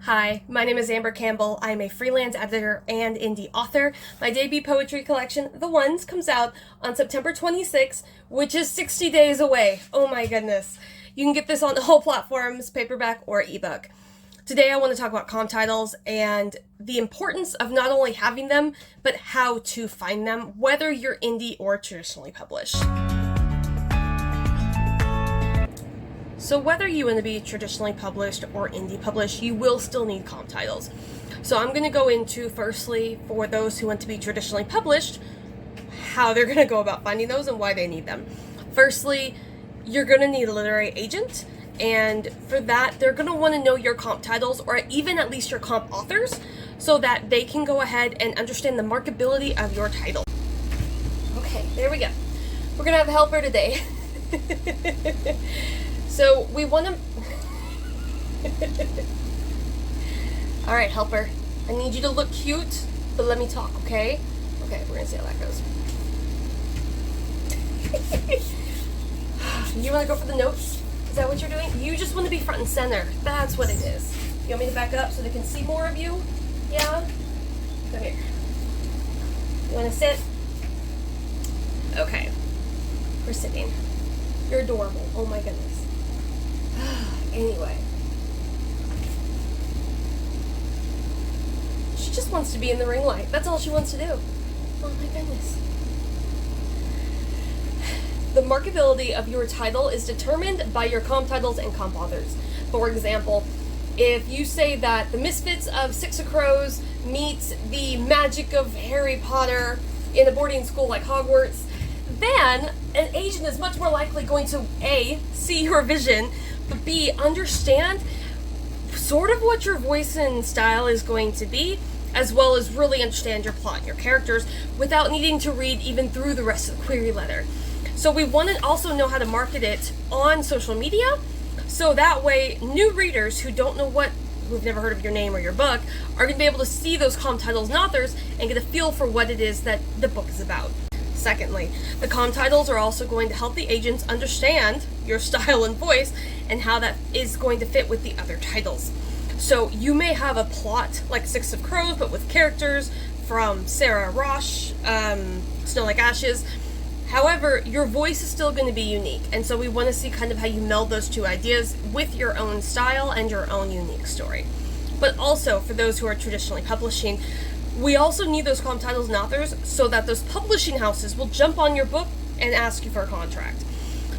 Hi, my name is Amber Campbell. I'm a freelance editor and indie author. My debut poetry collection, The Ones, comes out on September 26th, which is 60 days away. Oh my goodness. You can get this on all platforms, paperback or ebook. Today I want to talk about comp titles and the importance of not only having them, but how to find them, whether you're indie or traditionally published. So whether you want to be traditionally published or indie published, you will still need comp titles. So I'm going to go into, firstly, for those who want to be traditionally published, how they're going to go about finding those and why they need them. Firstly, you're going to need a literary agent, and for that, they're going to want to know your comp titles, or even at least your comp authors, so that they can go ahead and understand the marketability of your title. Okay, there we go. We're going to have a helper today. So we want to... Alright, helper. I need you to look cute, but let me talk, okay? Okay, we're going to see how that goes. You want to go for the notes? Is that what you're doing? You just want to be front and center. That's what it is. You want me to back up so they can see more of you? Yeah? Come here. You want to sit? Okay. We're sitting. You're adorable. Oh my goodness. Anyway. She just wants to be in the ring light. That's all she wants to do. Oh my goodness. The marketability of your title is determined by your comp titles and comp authors. For example, if you say that the misfits of Six of Crows meets the magic of Harry Potter in a boarding school like Hogwarts, then an agent is much more likely going to A, see your vision, but B, understand sort of what your voice and style is going to be, as well as really understand your plot and your characters without needing to read even through the rest of the query letter. So we want to also know how to market it on social media, so that way new readers who've never heard of your name or your book are going to be able to see those comp titles and authors and get a feel for what it is that the book is about. Secondly, the comp titles are also going to help the agents understand your style and voice and how that is going to fit with the other titles. So you may have a plot like Six of Crows, but with characters from Sarah Rosh, Snow Like Ashes. However, your voice is still going to be unique, and so we want to see kind of how you meld those two ideas with your own style and your own unique story. But also, for those who are traditionally publishing, we also need those comp titles and authors so that those publishing houses will jump on your book and ask you for a contract.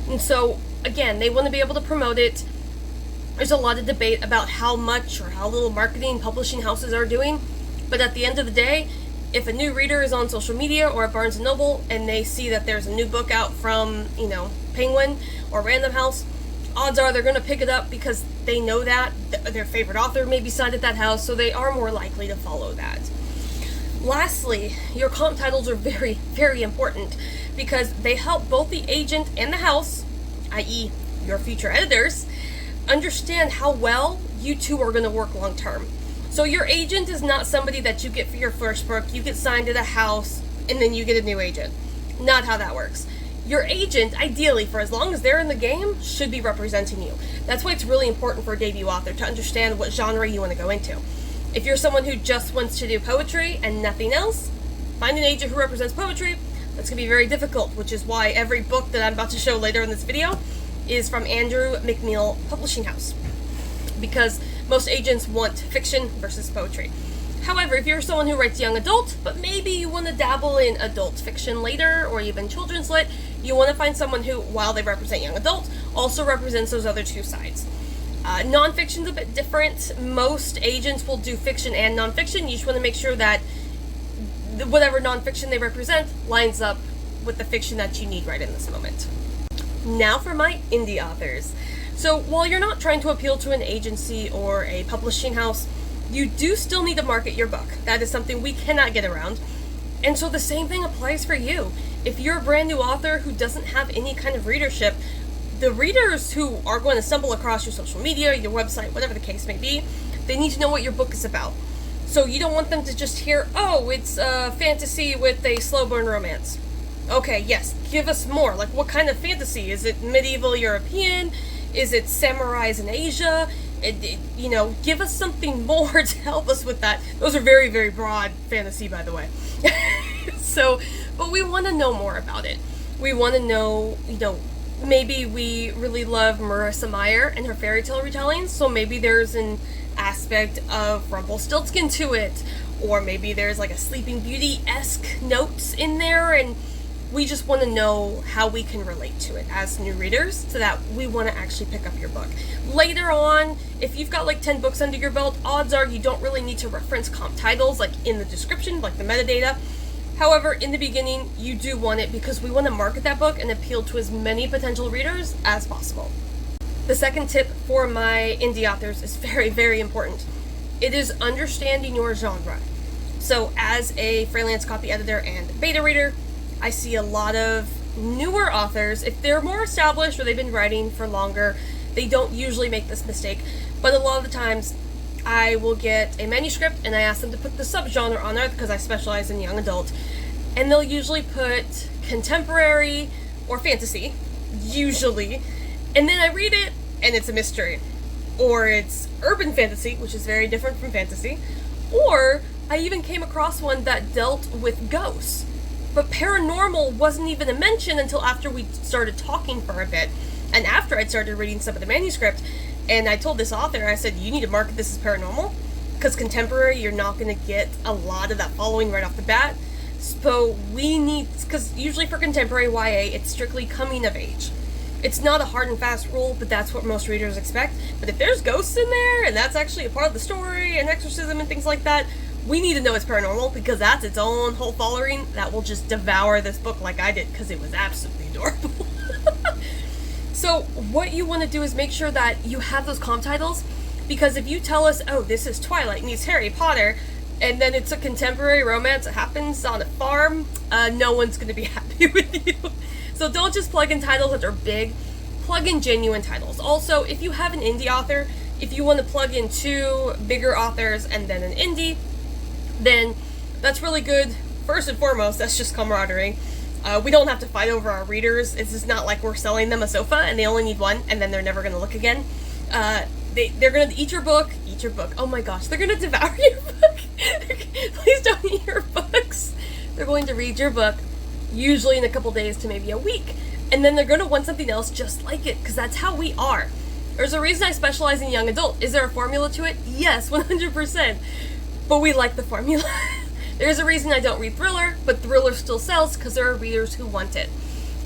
And so, again, they want to be able to promote it. There's a lot of debate about how much or how little marketing publishing houses are doing, but at the end of the day, if a new reader is on social media or at Barnes & Noble and they see that there's a new book out from, Penguin or Random House, odds are they're going to pick it up because they know that their favorite author may be signed at that house, so they are more likely to follow that. Lastly, your comp titles are very, very important because they help both the agent and the house, i.e. your future editors, understand how well you two are going to work long term. So your agent is not somebody that you get for your first book, you get signed to the house, and then you get a new agent. Not how that works. Your agent, ideally, for as long as they're in the game, should be representing you. That's why it's really important for a debut author to understand what genre you want to go into. If you're someone who just wants to do poetry and nothing else, find an agent who represents poetry. That's going to be very difficult, which is why every book that I'm about to show later in this video is from Andrew McNeil Publishing House, because most agents want fiction versus poetry. However, if you're someone who writes young adult, but maybe you want to dabble in adult fiction later, or even children's lit, you want to find someone who, while they represent young adult, also represents those other two sides. Nonfiction's a bit different. Most agents will do fiction and nonfiction. You just want to make sure that whatever nonfiction they represent lines up with the fiction that you need right in this moment. Now for my indie authors. So while you're not trying to appeal to an agency or a publishing house, you do still need to market your book. That is something we cannot get around. And so the same thing applies for you. If you're a brand new author who doesn't have any kind of readership, the readers who are going to stumble across your social media, your website, whatever the case may be, they need to know what your book is about. So you don't want them to just hear, oh, it's fantasy with a slow burn romance. Okay, yes, give us more. Like, what kind of fantasy? Is it medieval European? Is it samurais in Asia? Give us something more to help us with that. Those are very, very broad fantasy, by the way. But we want to know more about it. We want to know, maybe we really love Marissa Meyer and her fairy tale retellings, so maybe there's an aspect of Rumpelstiltskin to it, or maybe there's like a Sleeping Beauty-esque notes in there, and we just want to know how we can relate to it as new readers, so that we want to actually pick up your book. Later on, if you've got like 10 books under your belt, odds are you don't really need to reference comp titles like in the description, like the metadata. However, in the beginning, you do want it because we want to market that book and appeal to as many potential readers as possible. The second tip for my indie authors is very, very important. It is understanding your genre. So as a freelance copy editor and beta reader, I see a lot of newer authors, if they're more established or they've been writing for longer, they don't usually make this mistake. But a lot of the times, I will get a manuscript and I ask them to put the subgenre on there because I specialize in young adult. And they'll usually put contemporary or fantasy, usually. And then I read it and it's a mystery. Or it's urban fantasy, which is very different from fantasy. Or I even came across one that dealt with ghosts. But paranormal wasn't even a mention until after we started talking for a bit. And after I'd started reading some of the manuscript, and I told this author, I said, you need to market this as paranormal, because contemporary, you're not going to get a lot of that following right off the bat. So we need, because usually for contemporary YA, it's strictly coming of age. It's not a hard and fast rule, but that's what most readers expect. But if there's ghosts in there, and that's actually a part of the story, and exorcism and things like that, we need to know it's paranormal, because that's its own whole following that will just devour this book like I did, because it was absolutely adorable. So what you want to do is make sure that you have those comp titles, because if you tell us, oh, this is Twilight meets Harry Potter, and then it's a contemporary romance that happens on a farm, no one's going to be happy with you. So don't just plug in titles that are big, plug in genuine titles. Also, if you have an indie author, if you want to plug in 2 bigger authors and then an indie, then that's really good. First and foremost, that's just camaraderie. We don't have to fight over our readers. It's just not like we're selling them a sofa and they only need one and then they're never going to look again. They're going to eat your book. Oh my gosh, they're going to devour your book. Please don't eat your books. They're going to read your book, usually in a couple days to maybe a week. And then they're going to want something else just like it, because that's how we are. There's a reason I specialize in young adult. Is there a formula to it? Yes, 100%. But we like the formula. There's a reason I don't read thriller, but thriller still sells because there are readers who want it.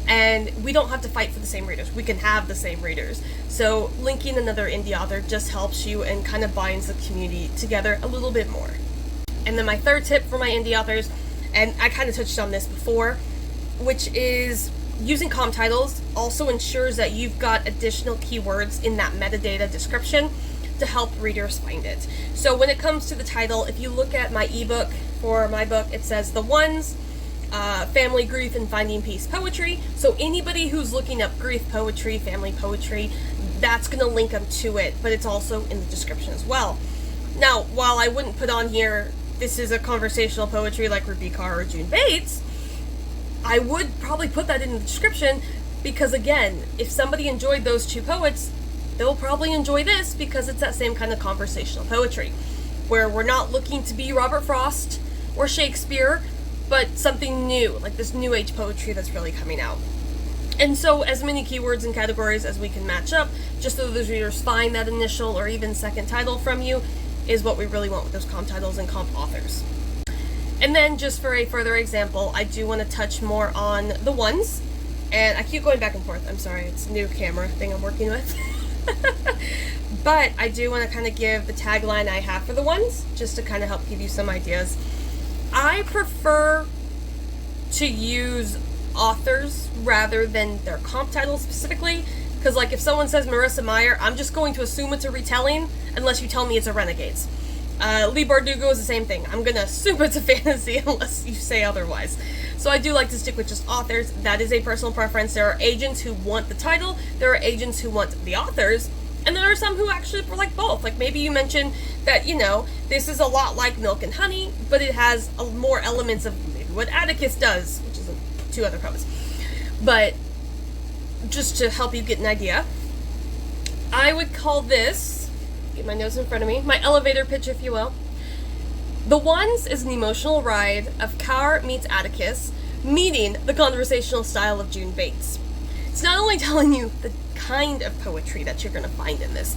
And we don't have to fight for the same readers. We can have the same readers. So linking another indie author just helps you and kind of binds the community together a little bit more. And then my third tip for my indie authors, and I kind of touched on this before, which is using comp titles also ensures that you've got additional keywords in that metadata description to help readers find it. So when it comes to the title, if you look at my ebook for my book, it says The Ones, Family Grief and Finding Peace Poetry. So anybody who's looking up grief poetry, family poetry, that's going to link them to it, but it's also in the description as well. Now, while I wouldn't put on here, this is a conversational poetry like Ruby Carr or June Bates, I would probably put that in the description because, again, if somebody enjoyed those 2 poets, they'll probably enjoy this because it's that same kind of conversational poetry, where we're not looking to be Robert Frost or Shakespeare, but something new, like this new age poetry that's really coming out. And so as many keywords and categories as we can match up, just so those readers find that initial or even second title from you, is what we really want with those comp titles and comp authors. And then just for a further example, I do want to touch more on The Ones, and I keep going back and forth, I'm sorry, it's a new camera thing I'm working with. But I do want to kind of give the tagline I have for The Ones, just to kind of help give you some ideas. I prefer to use authors rather than their comp titles specifically, because like if someone says Marissa Meyer, I'm just going to assume it's a retelling unless you tell me it's a Renegades. Lee Bardugo is the same thing. I'm going to assume it's a fantasy unless you say otherwise. So I do like to stick with just authors. That is a personal preference. There are agents who want the title, there are agents who want the authors, and there are some who actually like both. Like maybe you mentioned that, this is a lot like Milk and Honey, but it has more elements of maybe what Atticus does, which is 2 other poets. But just to help you get an idea, I would call this get my notes in front of me, my elevator pitch, if you will. The Ones is an emotional ride of Car meets Atticus, meeting the conversational style of June Bates. It's not only telling you the kind of poetry that you're going to find in this,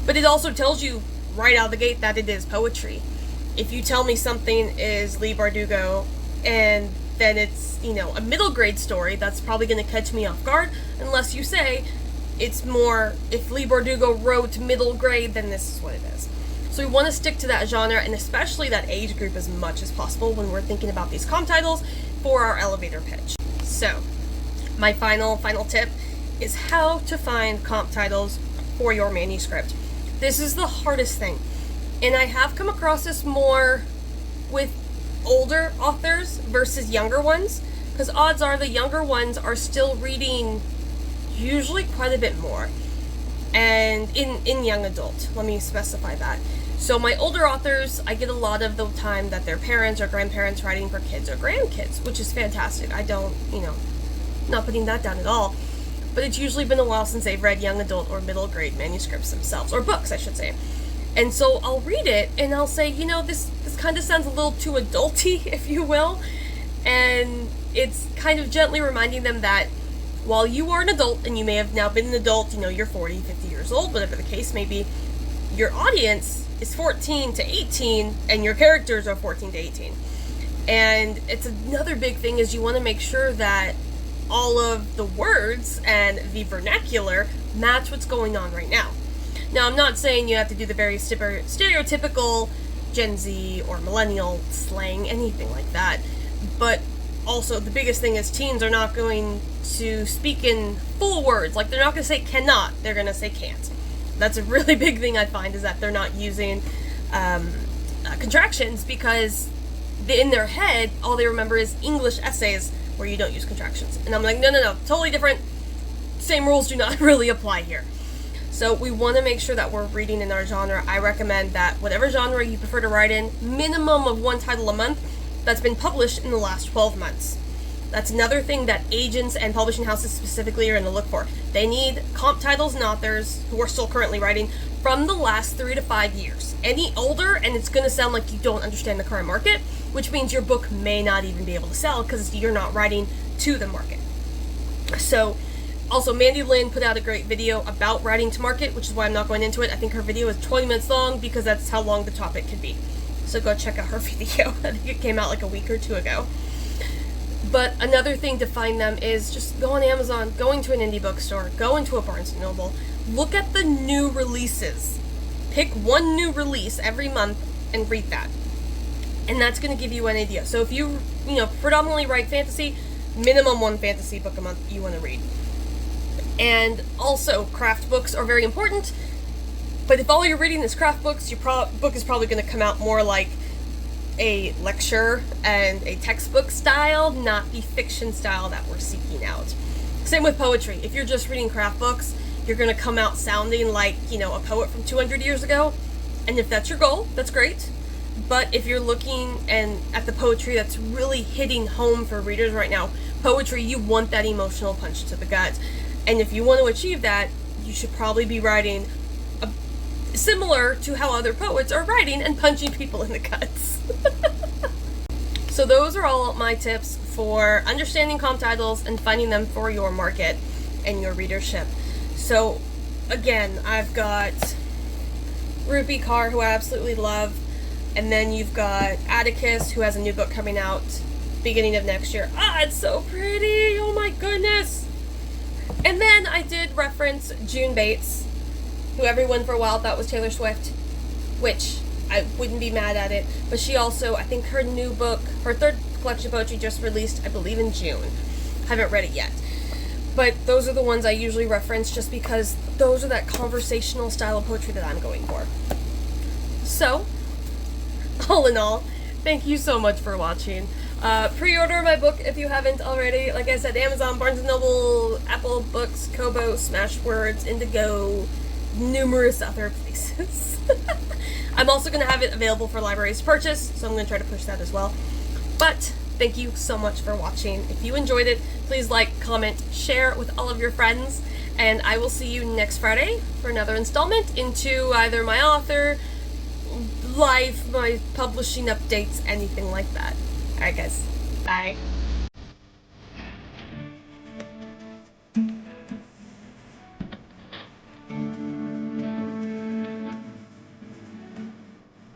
but it also tells you right out of the gate that it is poetry. If you tell me something is Leigh Bardugo and then it's, a middle grade story, that's probably going to catch me off guard, unless you say it's more, if Leigh Bardugo wrote middle grade, then this is what it is. So we want to stick to that genre and especially that age group as much as possible when we're thinking about these comp titles for our elevator pitch. So, my final tip is how to find comp titles for your manuscript. This is the hardest thing, and I have come across this more with older authors versus younger ones, because odds are the younger ones are still reading usually quite a bit more, and in young adult, let me specify that. So my older authors, I get a lot of the time that their parents or grandparents writing for kids or grandkids, which is fantastic. I don't, not putting that down at all. But it's usually been a while since they've read young adult or middle grade manuscripts themselves, or books, I should say. And so I'll read it and I'll say, this kind of sounds a little too adulty, if you will. And it's kind of gently reminding them that while you are an adult, and you may have now been an adult, you're 40, 50 years old, whatever the case may be, your audience is 14 to 18, and your characters are 14 to 18. And it's another big thing is you want to make sure that all of the words and the vernacular match what's going on right now. Now, I'm not saying you have to do the very stereotypical Gen Z or millennial slang, anything like that, but also the biggest thing is teens are not going to speak in full words. Like, they're not going to say cannot, they're going to say can't. That's a really big thing I find, is that they're not using contractions, because in their head, all they remember is English essays where you don't use contractions. And I'm like, no, totally different. Same rules do not really apply here. So we want to make sure that we're reading in our genre. I recommend that whatever genre you prefer to write in, minimum of one title a month that's been published in the last 12 months. That's another thing that agents and publishing houses specifically are going to look for. They need comp titles and authors who are still currently writing from the last 3 to 5 years. Any older, and it's going to sound like you don't understand the current market, which means your book may not even be able to sell because you're not writing to the market. So, also, Mandy Lynn put out a great video about writing to market, which is why I'm not going into it. I think her video is 20 minutes long because that's how long the topic could be. So go check out her video. I think it came out like a week or two ago. But another thing to find them is just go on Amazon, go into an indie bookstore, go into a Barnes & Noble, look at the new releases. Pick one new release every month and read that. And that's going to give you an idea. So if you, predominantly write fantasy, minimum one fantasy book a month you want to read. And also, craft books are very important, but if all you're reading is craft books, your book is probably going to come out more like a lecture and a textbook style, not the fiction style that we're seeking out. Same with poetry. If you're just reading craft books, you're going to come out sounding like, a poet from 200 years ago. And if that's your goal, that's great. But if you're looking at the poetry that's really hitting home for readers right now, poetry, you want that emotional punch to the gut. And if you want to achieve that, you should probably be writing similar to how other poets are writing and punching people in the guts. So those are all my tips for understanding comp titles and finding them for your market and your readership. So again, I've got Rupi Kaur, who I absolutely love, and then you've got Atticus, who has a new book coming out beginning of next year. It's so pretty! Oh my goodness! And then I did reference June Bates, who everyone for a while thought was Taylor Swift, which I wouldn't be mad at it, but she also, I think her new book, her third collection of poetry just released, I believe in June. Haven't read it yet. But those are the ones I usually reference just because those are that conversational style of poetry that I'm going for. So, all in all, thank you so much for watching. Pre-order my book if you haven't already. Like I said, Amazon, Barnes & Noble, Apple Books, Kobo, Smashwords, Indigo, numerous other places. I'm also going to have it available for libraries to purchase, so I'm going to try to push that as well. But thank you so much for watching. If you enjoyed it, please like, comment, share with all of your friends, And I will see you next Friday for another installment into either my author, life, my publishing updates, anything like that. Alright guys, bye.